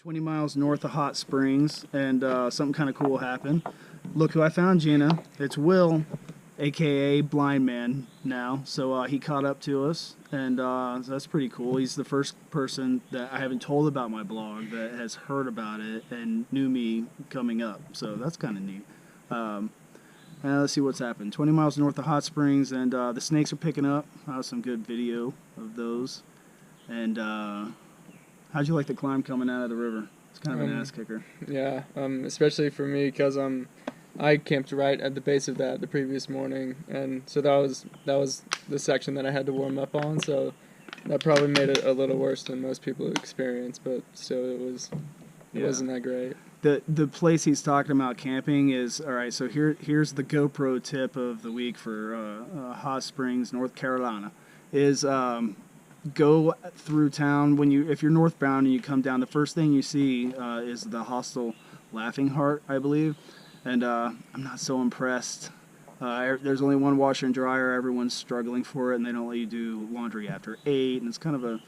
20 miles north of Hot Springs, and something kind of cool happened. Look who I found, Gina. It's Will, aka Blind Man now. So he caught up to us, and so that's pretty cool. He's the first person that I haven't told about my blog that has heard about it and knew me coming up. So that's kind of neat. Let's see what's happened. 20 miles north of Hot Springs, and the snakes are picking up. I have some good video of those. And how'd you like the climb coming out of the river? It's kind of an ass kicker. Yeah, especially for me because I camped right at the base of that the previous morning, and so that was the section that I had to warm up on. So that probably made it a little worse than most people experience, but still it wasn't that great. The place he's talking about camping is, all right, so here's the GoPro tip of the week for Hot Springs, North Carolina, is go through town. If you're northbound and you come down, the first thing you see is the hostel Laughing Heart, I believe, and I'm not so impressed. There's only one washer and dryer. Everyone's struggling for it, and they don't let you do laundry after 8, and it's kind of a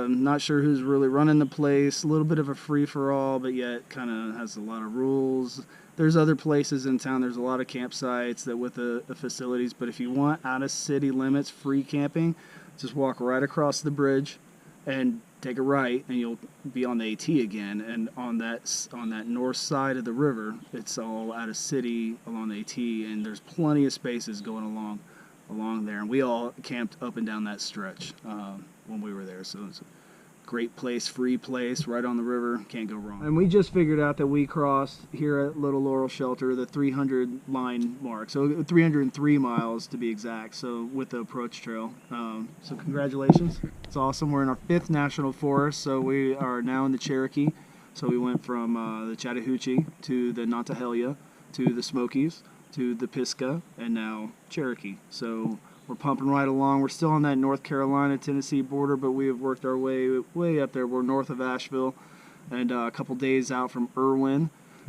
not sure who's really running the place, a little bit of a free-for-all, but yet kind of has a lot of rules. There's other places in town, there's a lot of campsites that with the facilities, but if you want out-of-city limits, free camping, just walk right across the bridge and take a right, and you'll be on the AT again, and on that north side of the river, it's all out-of-city along the AT, and there's plenty of spaces going along there, and we all camped up and down that stretch when we were there, so it's a great place, free place, right on the river, can't go wrong. And we just figured out that we crossed here at Little Laurel Shelter the 300 line mark, so 303 miles to be exact, so with the approach trail. So congratulations, it's awesome. We're in our 5th national forest, so we are now in the Cherokee. So we went from the Chattahoochee to the Nantahala to the Smokies to the Pisgah, and now Cherokee. So we're pumping right along. We're still on that North Carolina-Tennessee border, but we have worked our way up there. We're north of Asheville and a couple days out from Irwin.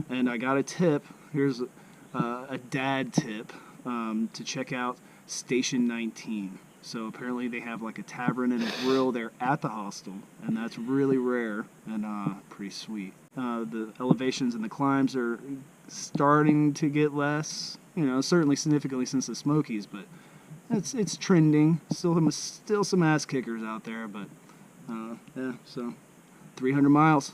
And I got a tip. Here's a dad tip to check out Station 19. So apparently they have like a tavern and a grill there at the hostel, and that's really rare and pretty sweet. The elevations and the climbs are starting to get less, certainly significantly since the Smokies, but it's trending. Still some ass kickers out there, but yeah, so 300 miles.